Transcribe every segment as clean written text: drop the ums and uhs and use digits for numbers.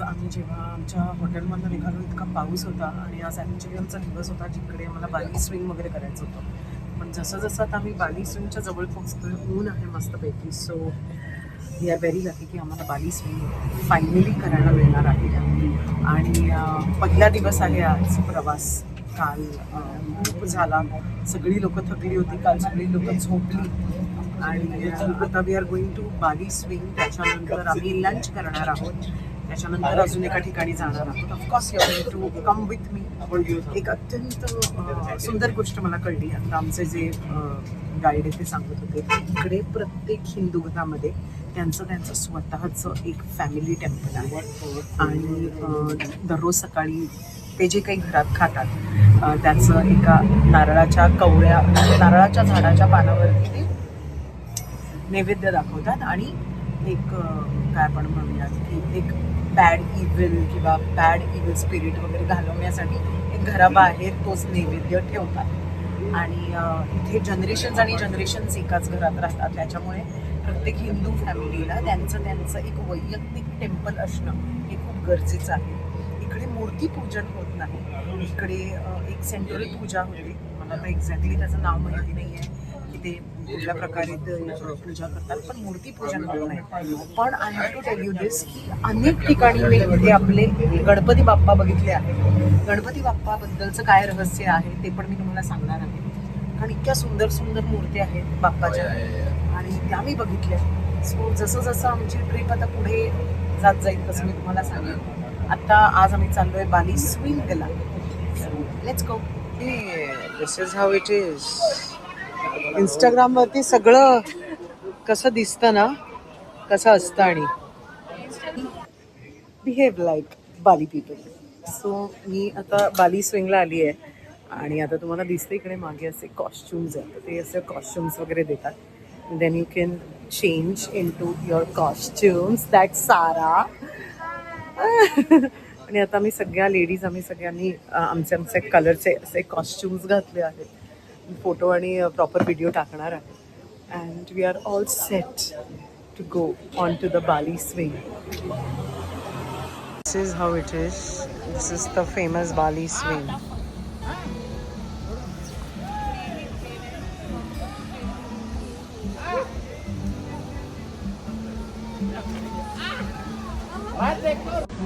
आम्ही जेव्हा आमच्या हॉटेलमधून निघालो इतका पाऊस होता आणि आज ॲक्च्युअलचा दिवस होता जिकडे आम्हाला बाली स्विंग वगैरे करायचं होतं. पण जसं जसं आता आम्ही बाली स्विंगच्या जवळ पोहोचतोय, ऊन आहे मस्तपैकी. So we are very lucky की आम्हाला बाली स्विंग फायनली करायला मिळणार आहे. आणि पहिला दिवस आहे आज प्रवास. काल खूप झाला, सगळी लोकं थकली होती, काल सगळी लोकं झोपली. आणि आता we are going to Bali swing. त्याच्यानंतर आम्ही लंच करणार आहोत. त्याच्यानंतर अजून एका ठिकाणी जाणार आहोत. Of course you are going to come with me. एक अत्यंत सुंदर गोष्ट मला कळली. आता आमचे जे गाईड आहे ते सांगत होते, इकडे प्रत्येक हिंदू घरामध्ये त्यांचं स्वतःचं एक फॅमिली टेम्पल आहे. आणि दररोज सकाळी ते जे काही घरात खातात त्याचं एका नारळाच्या झाडाच्या पानावरती ते नैवेद्य दाखवतात. आणि एक काय आपण म्हणूयात की एक बॅड इव्हिल स्पिरिट वगैरे घालवण्यासाठी एक घराबाहेर तोच नैवेद्य ठेवतात. आणि इथे जनरेशन्स एकाच घरात राहतात. त्याच्यामुळे प्रत्येक हिंदू फॅमिलीला त्यांचं एक वैयक्तिक टेम्पल असणं हे खूप गरजेचं आहे. इकडे मूर्ती पूजन होत नाही. इकडे एक सेंट्रल पूजा होते. मला आता एक्झॅक्टली त्याचं नाव माहिती नाही आहे की ते कुठल्या प्रकारे पूजा करतात, पण मूर्ती पूजन होत नाही. पण I have to tell you this की अनेक ठिकाणी मी इथे आपले गणपती बाप्पा बघितले आहेत. गणपती बाप्पाबद्दलचं काय रहस्य आहे ते पण मी तुम्हाला सांगणार आहे. कारण इतक्या सुंदर सुंदर मूर्ती आहेत बाप्पाच्या आणि त्या मी बघितल्या. सो जसं आमची ट्रिप आता पुढे जात जाईल तसं मी तुम्हाला सांगेन. आता आज आम्ही चाललोय बाली स्विंगला. Let's go. This is how it is. इंस्टाग्रामवरती सगळं कसं दिसतं ना, कसं असतं. आणि behave like Bali people. So मी आता बाली स्विंगला आली आहे. आणि आता तुम्हाला दिसतं इकडे मागे असे कॉस्ट्युम्स आहेत. ते असे कॉस्ट्युम्स वगैरे देतात. Then you can change into your costumes. That सारा. आणि आता आम्ही सगळ्यांनी आमचे कलरचे असे कॉस्ट्युम्स घातले आहेत. फोटो आणि प्रॉपर व्हिडिओ टाकणार आहे. And we are all set to go on to the Bali swing. This is how it is. This is the famous Bali swing.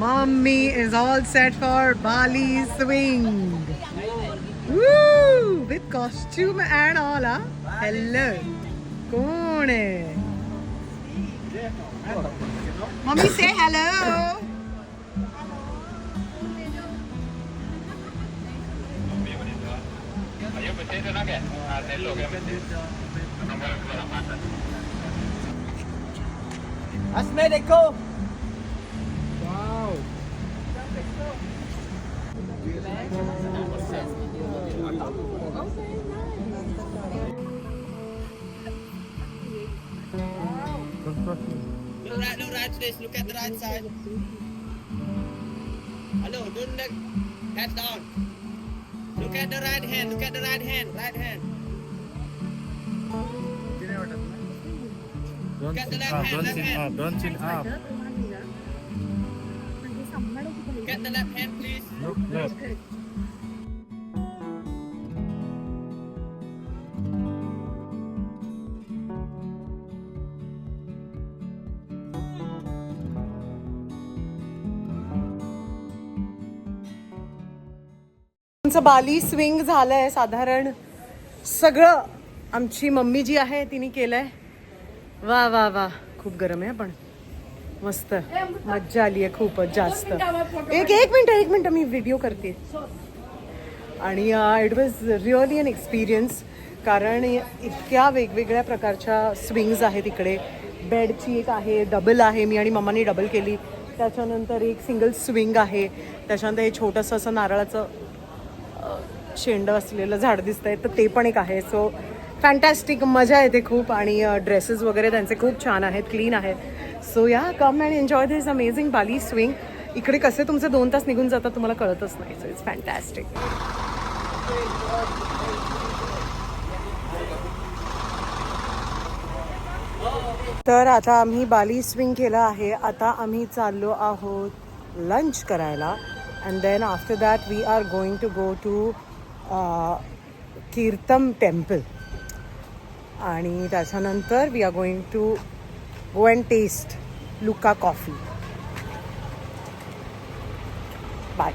Mommy is all set for Bali swing. Woo! With costume and all, huh? Hello. Kaun hai? Mommy say hello. Asme dekho. Look right, please. Look at the right side. Hello, don't look. Head down. Look at the right hand. Look at the right hand. Right hand. Look at the left hand. Left hand. Don't chin up. Look at the left hand, please. Look left. आमचं बाली swing झालंय साधारण. सगळं आमची mummy जी आहे तिने केलंय. वा वा वा. खूप गरम आहे पण मस्त मज्जा आली आहे खूपच जास्त. एक मिनिट मी व्हिडिओ करते. आणि it was really an experience. कारण इतक्या वेगवेगळ्या प्रकारच्या स्विंग्स आहेत इकडे. बेडची एक आहे, डबल आहे, मी आणि मम्मानी डबल केली. त्याच्यानंतर एक सिंगल स्विंग आहे. त्याच्यानंतर हे छोटंसं असं नारळाचं शेंड असलेलं झाड दिसतंय तर ते पण एक आहे. सो फॅन्टॅस्टिक, मजा येते खूप. आणि ड्रेसेस वगैरे त्यांचे खूप छान आहेत, क्लीन आहेत. सो या come and enjoy this amazing Bali swing. इकडे कसे तुमचे 2 तास निघून जातात तुम्हाला कळतच नाही. So it's fantastic. तर आता आम्ही बाली स्विंग केलं आहे. आता आम्ही चाललो आहोत लंच करायला. And then after that we are going to go to Kirtam temple. आणि त्याच्यानंतर we are going to go and taste Luwak coffee. Bye.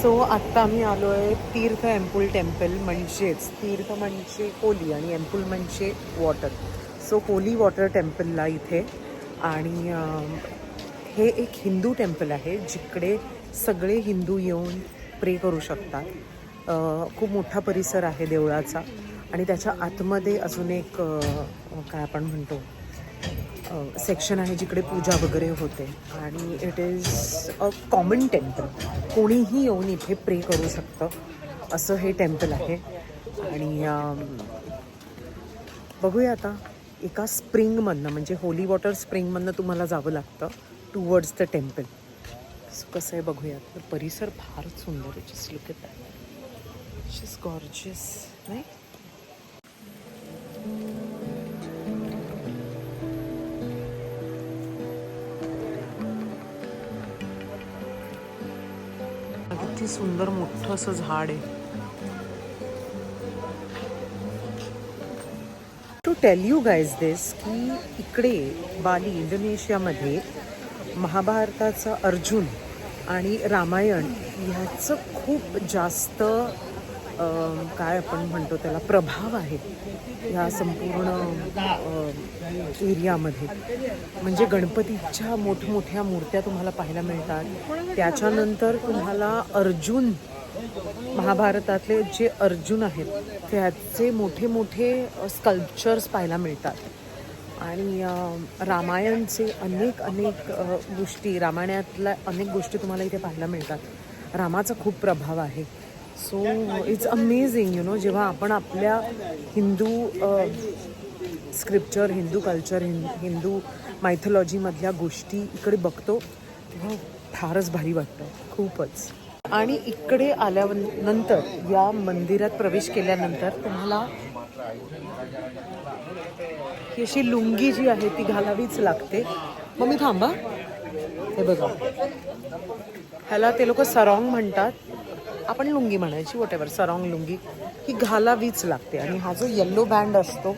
So आत्ता आम्ही आलो आहे तीर्थ एम्पूल टेम्पल. म्हणजेच तीर्थ म्हणजे होली आणि एम्पूल म्हणजे वॉटर. सो होली वॉटर टेम्पलला इथे. आणि हे एक हिंदू टेम्पल आहे जिकडे सगळे हिंदू येऊन प्रे करू शकतात. खूप मोठा परिसर आहे देवळाचा. आणि त्याच्या आतमध्ये अजून एक काय आपण म्हणतो सेक्शन आहे जिकडे पूजा वगैरे होते. आणि it is a common temple. कोणीही येऊन इथे प्रे करू शकतं असं हे टेम्पल आहे. आणि बघूया आता एका स्प्रिंगमधनं म्हणजे होली वॉटर स्प्रिंगमधनं तुम्हाला जावं लागतं टुवर्ड्स द टेम्पल. सो कसं आहे बघूया. तर परिसर फारच सुंदर आहे. Just look at that. It's just gorgeous नाही. किती सुंदर मोठं असं झाड आहे. टू टेल यू गाईज दिस की इकडे बाली इंडोनेशियामध्ये महाभारताचा अर्जुन आणि रामायण ह्याचं खूप जास्त काय आपण म्हणतो त्याला प्रभाव आहे ह्या संपूर्ण एरियामध्ये. म्हणजे गणपतीच्या मोठमोठ्या मूर्त्या तुम्हाला पाहायला मिळतात. त्याच्यानंतर तुम्हाला अर्जुन महाभारतातले जे अर्जुन आहेत त्याचे मोठे मोठे स्कल्पचर्स पाहायला मिळतात. आणि रामायणचे अनेक गोष्टी रामायणातल्या अनेक गोष्टी तुम्हाला इथे पाहायला मिळतात. रामाचा खूप प्रभाव आहे. So it's amazing you know. जेव्हा आपण आपल्या हिंदू स्क्रिप्चर, हिंदू कल्चर, हिंदू मायथॉलॉजीमधल्या गोष्टी इकडे बघतो तेव्हा फारच भारी वाटतं खूपच. आणि इकडे आल्यानंतर या मंदिरात प्रवेश केल्यानंतर तुम्हाला ही अशी लुंगी जी आहे ती घालावीच लागते. मग मी थांबा. हे बघा ह्याला ते लोक सरॉंग म्हणतात. आपण लुंगी म्हणायची वॉटेवर. सरॉंग लुंगी ही घालावीच लागते. आणि हा जो येल्लो बँड असतो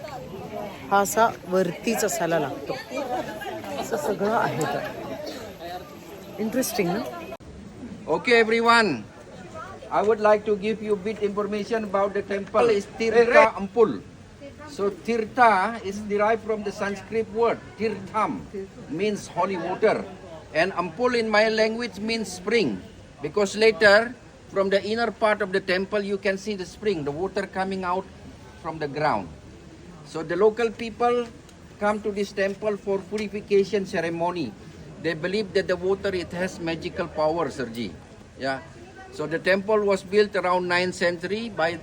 हा असा वरतीच असायला लागतो. असं सगळं आहे. तर इंटरेस्टिंग ना. Okay, everyone. I would like to give you a bit information about the temple. Is Tirtha Ampul. So Tirtha is derived from the Sanskrit word Tirtham, means holy water, and Ampul in my language means spring, because later from the inner part of the temple you can see the spring, the water coming out from the ground. So the local people come to this temple for purification ceremony. They believe that the water, it has magical power, Sirji. Yeah. So the temple was built around 9th century by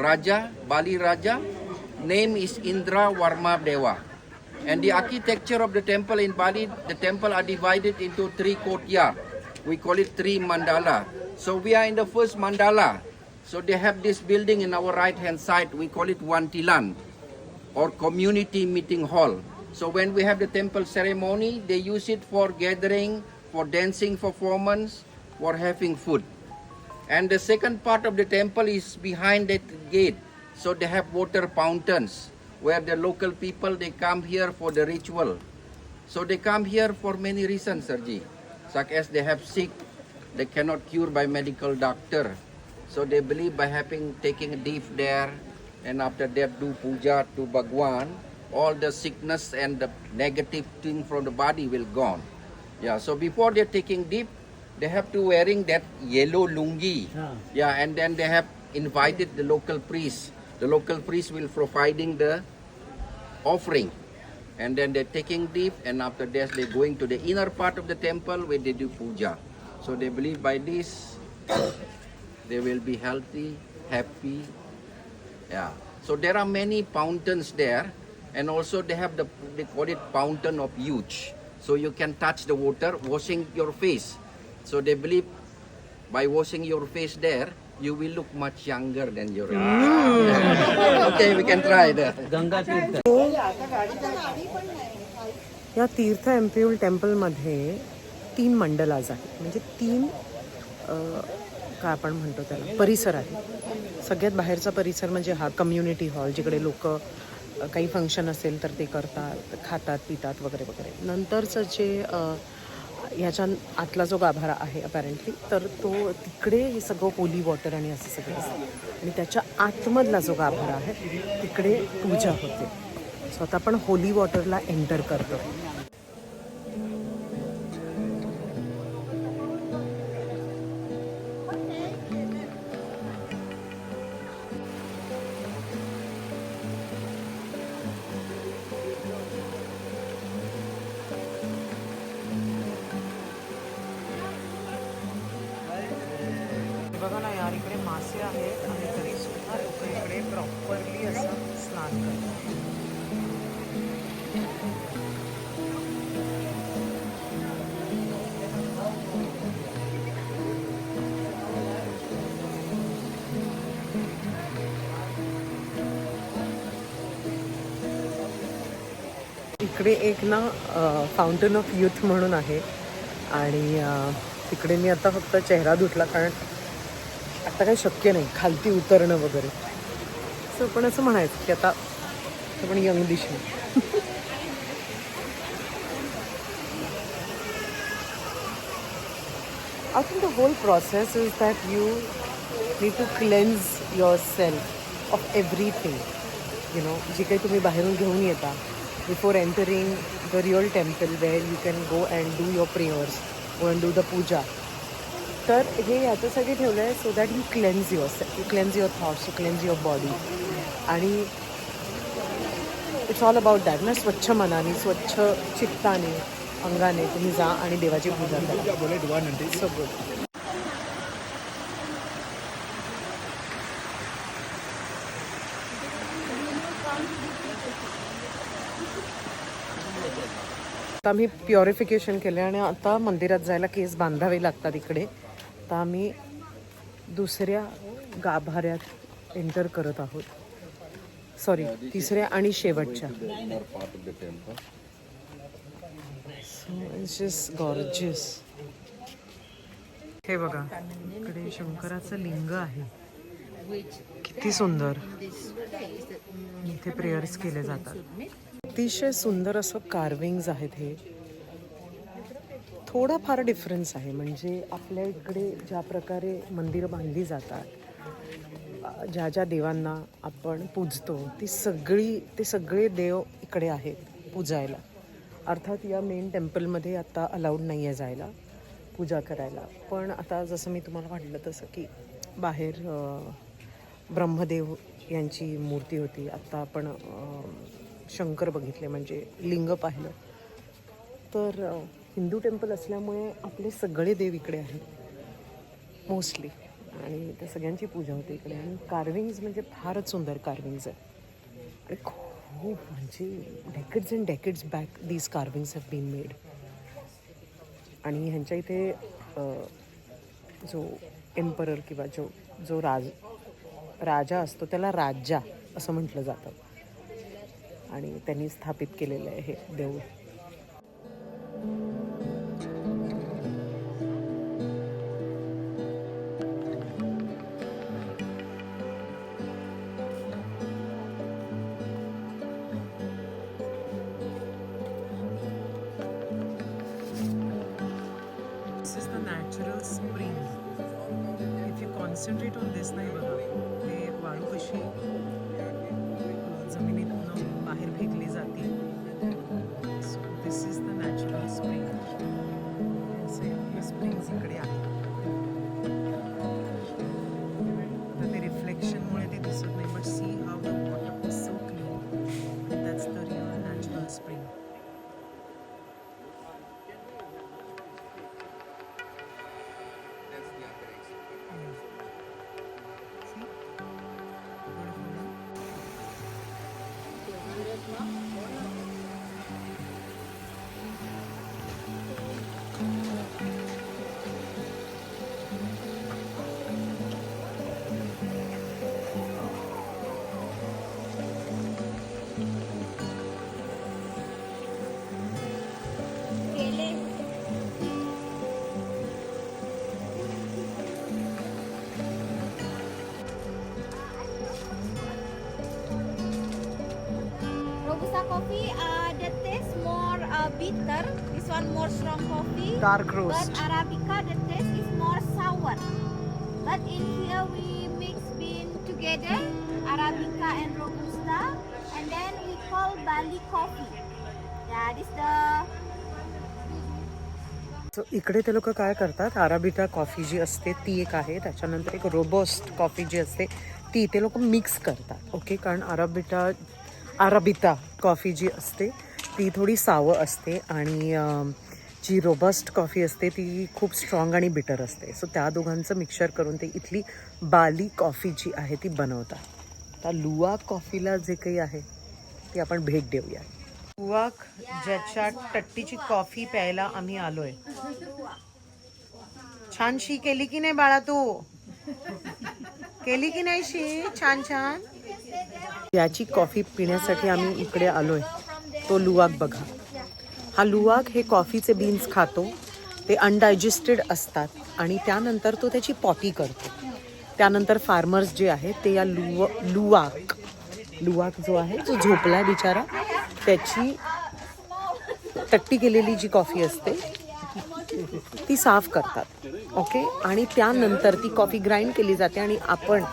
Raja, Bali Raja. Name is Indra Warma Dewa. And the architecture of the temple in Bali, the temple are divided into 3 courtyards. We call it 3 mandala. So we are in the first mandala. So they have this building in our right hand side. We call it Wantilan or community meeting hall. So when we have the temple ceremony, they use it for gathering, for dancing performance, for having food. And the second part of the temple is behind that gate. So they have water fountains where the local people, they come here for the ritual. So they come here for many reasons, Sirji. Such as they have sick, they cannot cure by medical doctor. So they believe by taking a dip there, and after that do puja to Bhagwan, all the sickness and the negative thing from the body will gone. Yeah, so before they're taking dip, they have to wearing that yellow lungi. Yeah, and then they have invited the local priest. The local priest will providing the offering. And then they're taking dip, and after that they're going to the inner part of the temple where they do puja. So they believe by this, they will be healthy, happy. Yeah. So there are many fountains there. And also they have they call it fountain of youth. So you can touch the water, washing your face. So they believe by washing your face there, you will look much younger than your Okay, we can try that. या तीर्थ एम्प्युल टेम्पलमध्ये 3 मंडलाज आहेत, म्हणजे 3 काय आपण म्हणतो त्याला परिसर आहे. सगळ्यात बाहेरचा परिसर म्हणजे हा कम्युनिटी हॉल, जिकडे लोक काही फंक्शन असेल तर ते करतात, खातात पितात वगैरे वगैरे. नंतरचं जे ह्याच्या आतला जो गाभारा आहे अपॅरेंटली, तर तो तिकडे हे सगळं होली वॉटर आणि असं सगळं असतं. आणि त्याच्या आतमधला जो गाभारा आहे तिकडे पूजा होते. सो आता आपण होली वॉटरला एंटर करतो. बघा ना यार, इकडे मासे आहेत आणि तरी सुद्धा लोक इकडे प्रॉपरली असं स्नान करतात. इकडे एक ना फाउंटन ऑफ यूथ म्हणून आहे आणि तिकडे मी आता फक्त चेहरा धुतला, कारण आता काही शक्य नाही खालती उतरणं वगैरे. सो पण असं म्हणायचं की आता आपण यंग दिसू. I think the whole process is that you need to cleanse yourself of everything. You know, जे काही तुम्ही बाहेरून घेऊन येता, before entering the real temple where you can go and do your prayers, go and do the puja. तर हे याच्यासाठी ठेवलं आहे so that you cleanse your cleanse your thoughts, you cleanse your body. आणि इट्स ऑल अबाउट दॅट ना, स्वच्छ मनाने स्वच्छ चित्ताने अंगाने तुम्ही जा आणि देवाची पूजा करा. So good. आता आम्ही प्युरिफिकेशन केले आणि आता मंदिरात जायला केस बांधावे लागतात इकडे. तर आम्ही दुसऱ्या गाभाऱ्यात एंटर करत आहोत, सॉरी तिसऱ्या आणि शेवटच्या. It's just gorgeous. हे बघा, इकडे शंकराचं लिंग आहे, किती सुंदर. इथे प्रेयर्स केले जातात. अतिशय सुंदर असं कार्विंग्ज आहेत हे. थोडा फार डिफरन्स आहे, म्हणजे आपल्या इकडे ज्या प्रकारे मंदिरं बांधली जातात, ज्या ज्या देवांना आपण पूजतो ते सगळे देव इकडे आहेत पूजायला. अर्थात या मेन टेम्पलमध्ये आता अलाउड नाही आहे जायला पूजा करायला. पण आता जसं मी तुम्हाला म्हटलं तसं की बाहेर ब्रह्मदेव यांची मूर्ती होती, आत्ता आपण शंकर बघितले, म्हणजे लिंग पाहिलं. तर हिंदू टेम्पल असल्यामुळे आपले सगळे देव इकडे आहेत मोस्टली, आणि त्या सगळ्यांची पूजा होते इकडे. आणि कार्विंग्ज म्हणजे फारच सुंदर कार्विंग्ज आहे. आणि खूप म्हणजे decades and decades back these carvings have been made. आणि ह्यांच्या इथे जो एम्परर किंवा जो राजा असतो त्याला राजा असं म्हटलं जातं, आणि त्यांनी स्थापित केलेलं आहे हे देऊळ. This is the natural spring. If you concentrate on this, नाही बघा, ते वाळू कशी जमिनीतून बाहेर फेकली जाते. So this is the natural spring. असे स्प्रिंग्स इकडे आहेत. तर ते रिफ्लेक्शनमुळे ते दिसत नाही, but see how the water is so clean. That's the real natural spring. coffee, the taste more bitter. This one more strong coffee. Dark But roast. Arabica, the taste is more sour. But in here we mix bean together, Arabica and Robusta, and then we call Bali coffee. Yeah, this the. So, इकडे ते लोक काय करतात, अराबिटा coffee जी असते ती एक आहे, त्याच्यानंतर एक रोबस्ट कॉफी जी असते ती ते लोक मिक्स करतात. ओके, कारण अराबिता कॉफी जी असते ती थोडी सावं असते आणि जी रोबस्ट कॉफी असते ती खूप स्ट्रॉंग आणि बिटर असते. सो त्या दोघांचं मिक्सचर करून ते इथली बाली कॉफी जी आहे ती बनवतात. आता लुवाक कॉफीला जे काही आहे ती आपण भेट देऊया. लुवाक ज्याच्या टट्टीची कॉफी प्यायला आम्ही आलोय. छान शी केली की नाही बाळा, तू केली की नाही शी छान छान. याची कॉफी पिण्यासाठी आम्ही इकडे आलोय. तो लुवाक बघा. हा लुवाक हे कॉफीचे बीन्स खातो, ते अनडायजेस्टेड असतात आणि त्यानंतर तो त्याची पॉटी करतो. त्यानंतर फार्मर्स जे आहेत ते या लुवाक जो आहे जो झोपलाय बिचारा, त्याची टट्टी केलेली जी कॉफी असते ती साफ करतात. ओके, आणि त्यानंतर ती कॉफी ग्राइंड केली जाते आणि आपण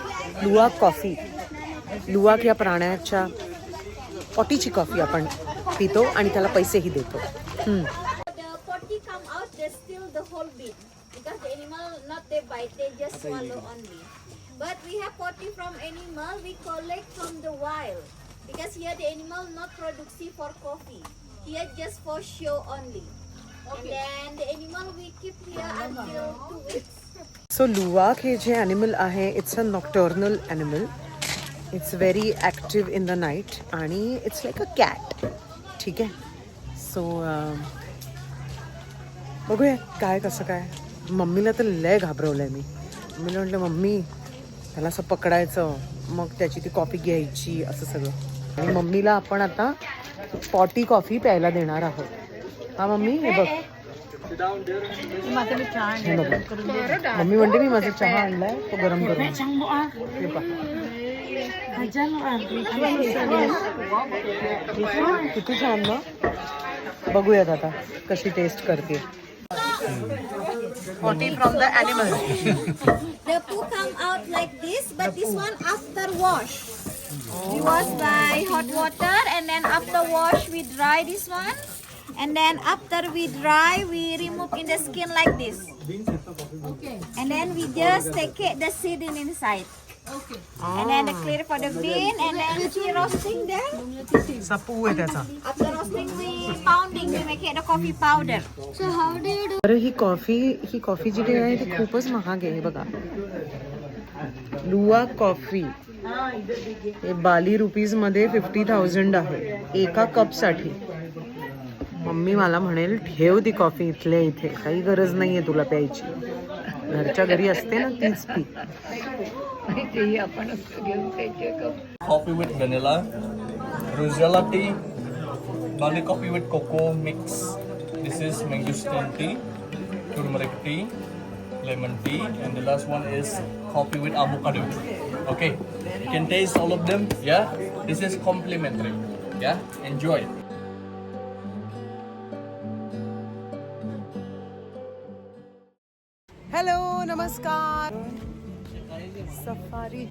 लुवाक या प्राण्याच्या पॉटीची कॉफी आपण पितो आणि त्याला पैसेही देतो. The potty come out, they steal the whole bean because the animal not they bite, they just swallow only. But we have potty from animal, we collect from the wild because here the animal not productive for coffee. Here just for show only. And then the animal we keep here until 2 weeks. So लुवाक हे जे animal आहे it's a nocturnal animal. It's very active in the night आणि it's like a cat. ठीक आहे. So बघूया काय कसं काय. मम्मीला तर लय घाबरवलं आहे मी. मम्मीला म्हटलं मम्मी त्याला असं पकडायचं, मग त्याची ती कॉफी घ्यायची, असं सगळं. आणि मम्मीला आपण आता पॉटी कॉफी प्यायला देणार आहोत. हा मम्मी, हे बघ, हे बघ. मम्मी म्हणते मी माझा चहा आणलाय तो गरम करून. हे पहा किती छान ना. बघूयात आता कशी टेस्ट करते. Potty from the animal. The poo come out like this, but this one after wash. We wash by hot water and then after wash we dry this one. And then after we dry, we remove in the skin like this. Okay. And then we just take it, the seed in inside. Okay. And then the clear for the bean, and then we roasting there. सपू आहे त्याचा. After roasting, we pounding. We make it the coffee powder. So how do you do? तर ही coffee जी काही आहे ती खूपच महाग आहे. हे बघा, लुवाक कॉफी हे बाली रुपीजमध्ये 50,000 आहे एका कपसाठी. मम्मी मला म्हणेल ठेव ती कॉफी इथल्या इथे, काही गरज नाही आहे तुला प्यायची. घरच्या घरी असते ना तीच P. Coffee with vanilla, Rosella tea, Bali coffee with cocoa mix. This is mangosteen tea, turmeric tea, lemon tea, and the last one is coffee with avocado. Okay, you can taste all of them. Yeah, this is complimentary. Yeah, enjoy. Hello, नमस्कार. Safari